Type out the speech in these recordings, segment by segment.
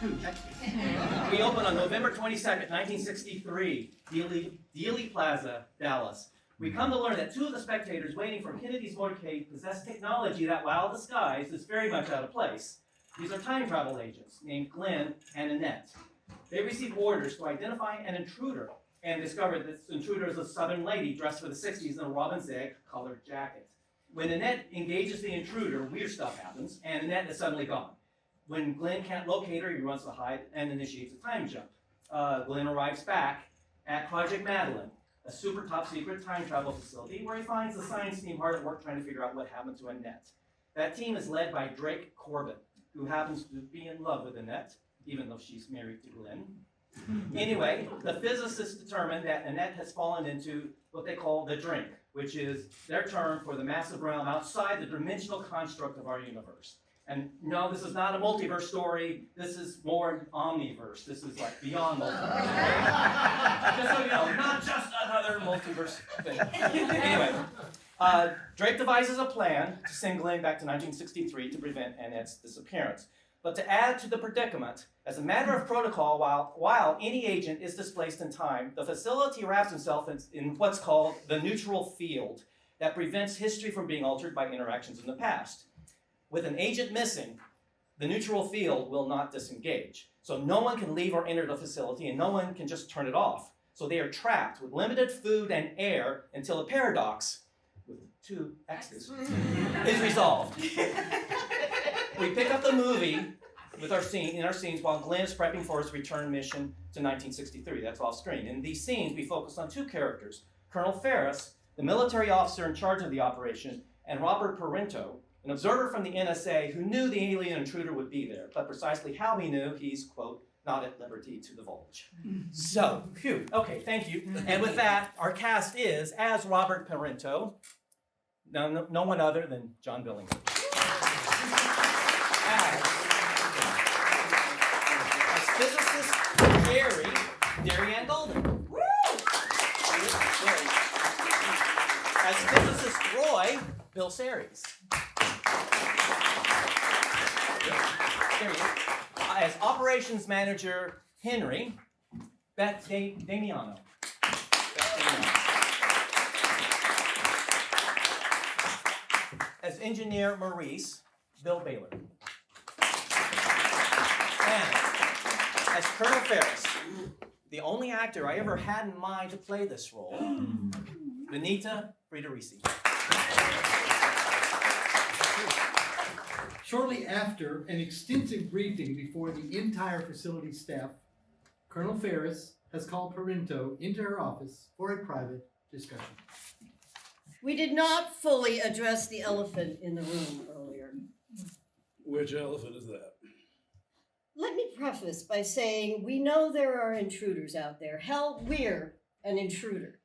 Two. We opened on November 22nd, 1963, Dealey Plaza, Dallas. We come to learn that two of the spectators waiting for Kennedy's motorcade possess technology that, while disguised, is very much out of place. These are time travel agents named Glenn and Annette. They receive orders to identify an intruder and discover that this intruder is a Southern lady dressed for the 60s in a robin's egg colored jacket. When Annette engages the intruder, weird stuff happens, and Annette is suddenly gone. When Glenn can't locate her, he runs to hide and initiates a time jump. Glenn arrives back at Project Madeline, a super top secret time travel facility where he finds the science team hard at work trying to figure out what happened to Annette. That team is led by Drake Corbett, who happens to be in love with Annette, even though she's married to Glenn. Anyway, the physicists determined that Annette has fallen into what they call the drink, which is their term for the massive realm outside the dimensional construct of our universe. And no, this is not a multiverse story. This is more omniverse. This is like beyond multiverse. Just so you know, not just another multiverse thing. Anyway, Drake devises a plan to send Glenn back to 1963 to prevent Annette's disappearance. But to add to the predicament, as a matter of protocol, while any agent is displaced in time, the facility wraps itself in what's called the neutral field that prevents history from being altered by interactions in the past. With an agent missing, the neutral field will not disengage. So no one can leave or enter the facility, and no one can just turn it off. So they are trapped with limited food and air until a paradox, with two X's, is resolved. We pick up the movie with our scenes while Glenn is prepping for his return mission to 1963. That's off screen. In these scenes, we focus on two characters, Colonel Ferris, the military officer in charge of the operation, and Robert Parinto, an observer from the NSA who knew the alien intruder would be there, but precisely how he knew, he's, quote, not at liberty to divulge. So, phew, okay, thank you. And with that, our cast is, as Robert Parinto, no one other than John Billingsley. As physicist Jerry, Darien Golden. Woo! As physicist Roy, Bill Series. As operations manager Henry, Beth Damiano. As engineer Maurice, Bill Baylor. And as Colonel Ferris, the only actor I ever had in mind to play this role, Benita Friederici. Shortly after an extensive briefing before the entire facility staff, Colonel Ferris has called Parinto into her office for a private discussion. We did not fully address the elephant in the room earlier. Which elephant is that? Let me preface by saying we know there are intruders out there. Hell, we're an intruder.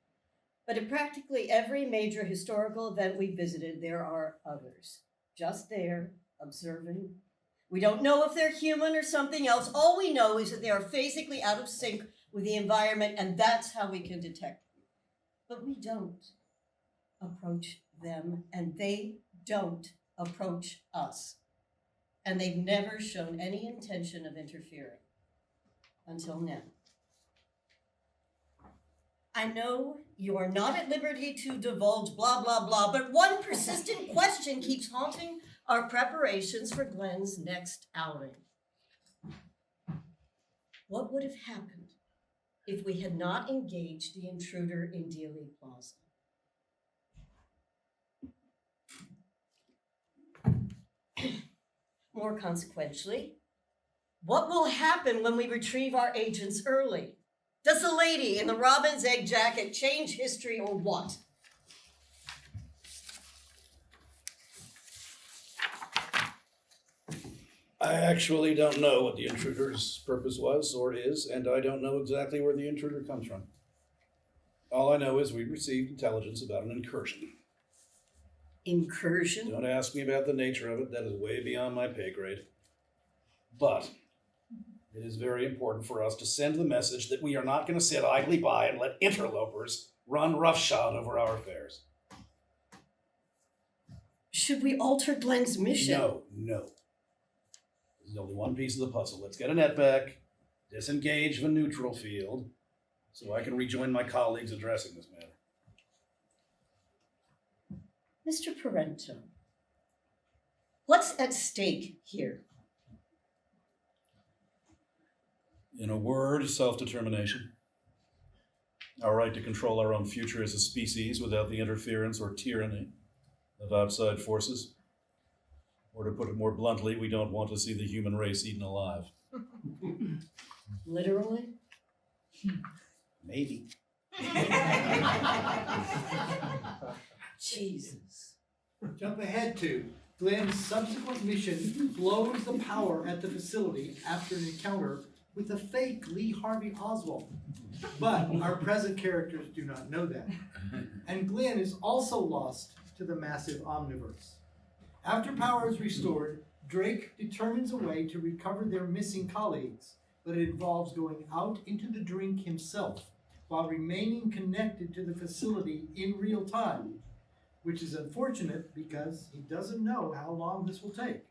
But at practically every major historical event we visited, there are others. Just there, observing. We don't know if they're human or something else. All we know is that they are physically out of sync with the environment, and that's how we can detect them. But we don't approach them, and they don't approach us. And they've never shown any intention of interfering until now. I know you are not at liberty to divulge blah, blah, blah, but one persistent question keeps haunting our preparations for Glenn's next outing. What would have happened if we had not engaged the intruder in Dealey Plaza? More consequentially, what will happen when we retrieve our agents early? Does the lady in the robin's egg jacket change history or what? I actually don't know what the intruder's purpose was or is, and I don't know exactly where the intruder comes from. All I know is we received intelligence about an incursion. Incursion? Don't ask me about the nature of it. That is way beyond my pay grade. But it is very important for us to send the message that we are not going to sit idly by and let interlopers run roughshod over our affairs. Should we alter Glenn's mission? No. There's only one piece of the puzzle. Let's get Annette back, disengage the neutral field, so I can rejoin my colleagues addressing this matter. Mr. Parento, what's at stake here? In a word, self-determination. Our right to control our own future as a species without the interference or tyranny of outside forces. Or to put it more bluntly, we don't want to see the human race eaten alive. Literally? Maybe. Jesus. Jump ahead to Glenn's subsequent mission blows the power at the facility after an encounter with a fake Lee Harvey Oswald. But our present characters do not know that. And Glenn is also lost to the massive omniverse. After power is restored, Drake determines a way to recover their missing colleagues, but it involves going out into the drink himself while remaining connected to the facility in real time, which is unfortunate because he doesn't know how long this will take.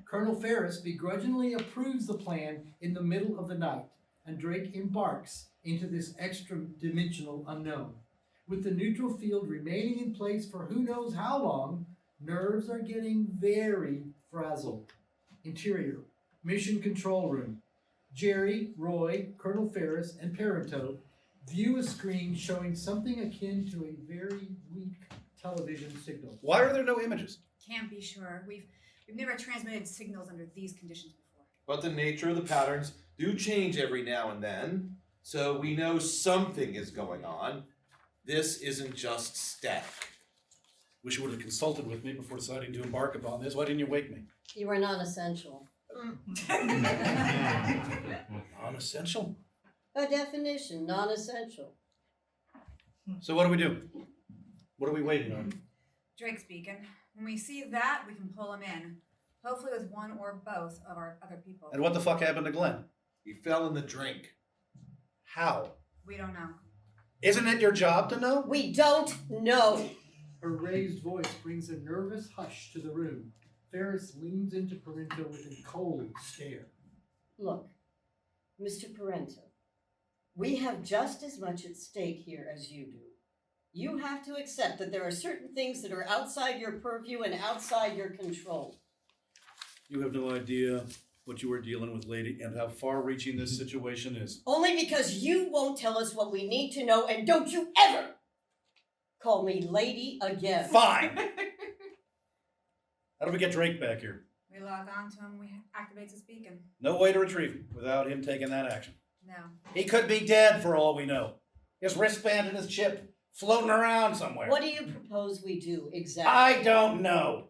Colonel Ferris begrudgingly approves the plan in the middle of the night, and Drake embarks into this extra-dimensional unknown. With the neutral field remaining in place for who knows how long, nerves are getting very frazzled. Interior, mission control room. Jerry, Roy, Colonel Ferris, and Parento view a screen showing something akin to a very weak television signal. Why are there no images? Can't be sure. We've never transmitted signals under these conditions before. But the nature of the patterns do change every now and then, so we know something is going on. This isn't just static. Wish you would have consulted with me before deciding to embark upon this. Why didn't you wake me? You are non-essential. Non-essential? By definition, non-essential. So what do we do? What are we waiting on? Drake speaking. When we see that, we can pull him in. Hopefully with one or both of our other people. And what the fuck happened to Glenn? He fell in the drink. How? We don't know. Isn't it your job to know? We don't know. Her raised voice brings a nervous hush to the room. Ferris leans into Parento with a cold stare. Look, Mr. Parento, we have just as much at stake here as you do. You have to accept that there are certain things that are outside your purview and outside your control. You have no idea what you are dealing with, lady, and how far-reaching this situation is. Only because you won't tell us what we need to know, and don't you ever call me lady again. Fine! How do we get Drake back here? We log on to him, we activate his beacon. No way to retrieve him without him taking that action. No. He could be dead for all we know. His wristband and his chip floating around somewhere. What do you propose we do exactly? I don't know.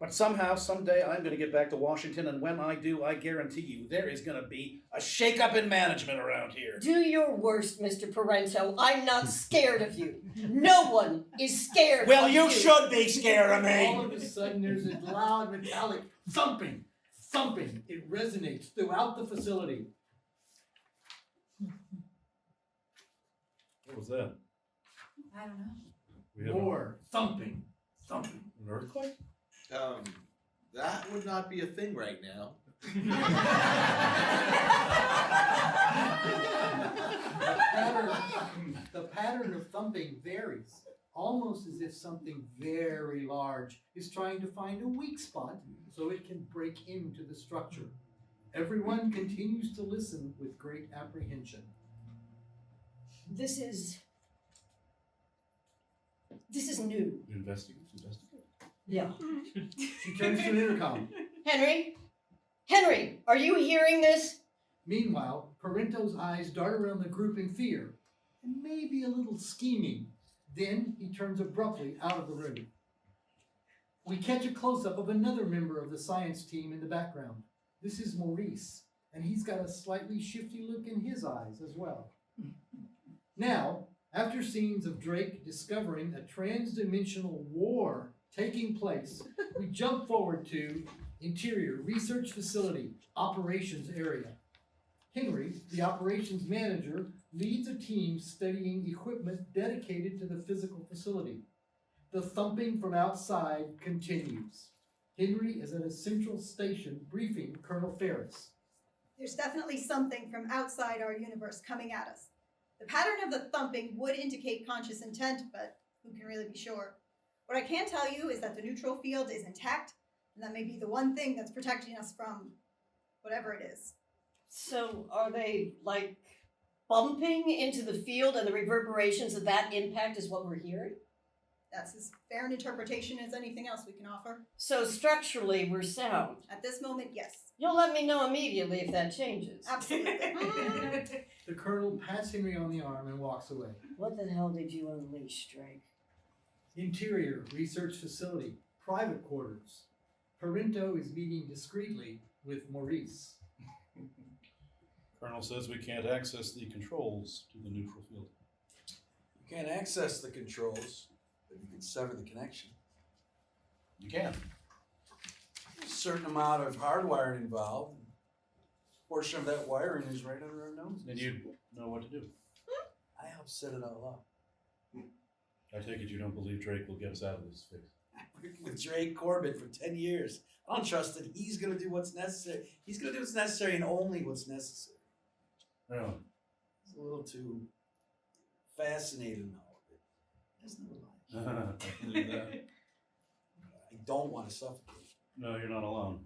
But somehow, someday, I'm going to get back to Washington, and when I do, I guarantee you, there is going to be a shake-up in management around here. Do your worst, Mr. Parento. I'm not scared of you. No one is scared Well, of you should be scared of All me. of a sudden, there's a loud metallic thumping. Thumping. It resonates throughout the facility. What was that? I don't know. We had More thumping. Thumping. an earthquake? That would not be a thing right now. The pattern of thumping varies, almost as if something very large is trying to find a weak spot so it can break into the structure. Everyone continues to listen with great apprehension. This is new. Investigate. Yeah. She turns to an intercom. Henry, are you hearing this? Meanwhile, Parento's eyes dart around the group in fear, and maybe a little scheming. Then he turns abruptly out of the room. We catch a close-up of another member of the science team in the background. This is Maurice, and he's got a slightly shifty look in his eyes as well. Now, after scenes of Drake discovering a trans-dimensional war taking place, we jump forward to Interior Research Facility, Operations Area. Henry, the operations manager, leads a team studying equipment dedicated to the physical facility. The thumping from outside continues. Henry is at a central station briefing Colonel Ferris. There's definitely something from outside our universe coming at us. The pattern of the thumping would indicate conscious intent, but who can really be sure? What I can tell you is that the neutral field is intact, and that may be the one thing that's protecting us from whatever it is. So are they like bumping into the field and the reverberations of that impact is what we're hearing? That's as fair an interpretation as anything else we can offer. So structurally we're sound. At this moment, yes. You'll let me know immediately if that changes. Absolutely. The colonel pats Henry on the arm and walks away. What the hell did you unleash, Drake? Interior research facility, private quarters. Parinto is meeting discreetly with Maurice. Colonel says we can't access the controls to the neutral field. You can't access the controls, but you can sever the connection. You can. There's a certain amount of hardwiring involved. A portion of that wiring is right under our noses. Then you know what to do. I helped set it all up. I take it you don't believe Drake will get us out of this fix. I've worked with Drake Corbett for 10 years. I don't trust that he's going to do what's necessary. He's going to do what's necessary and only what's necessary. Really? He's a little too fascinated in all of it. There's no lie. I can do that. I don't want to suffocate. No, you're not alone.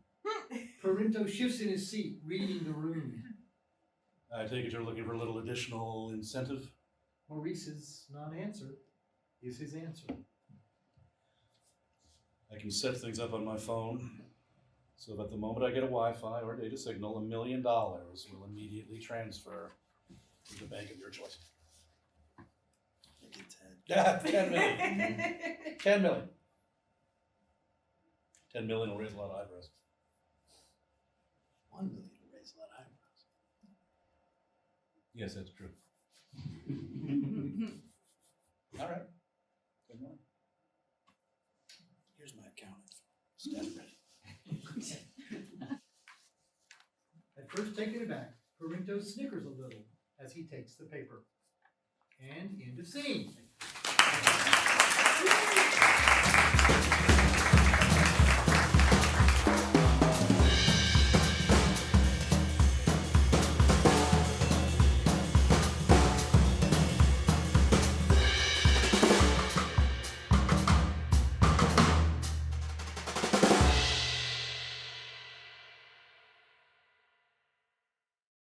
Parinto shifts in his seat, reading the room. I take it you're looking for a little additional incentive? Maurice's non-answer is his answer. I can set things up on my phone so that the moment I get a Wi-Fi or data signal, $1 million will immediately transfer to the bank of your choice. Look at Ted. 10 million. 10 million. 10 million will raise a lot of eyebrows. 1 million to raise a lot of eyebrows. Yes, that's true. All right. Good morning. Here's my account. Stand ready. At first taken aback, Parinto snickers a little as he takes the paper. And end of scene.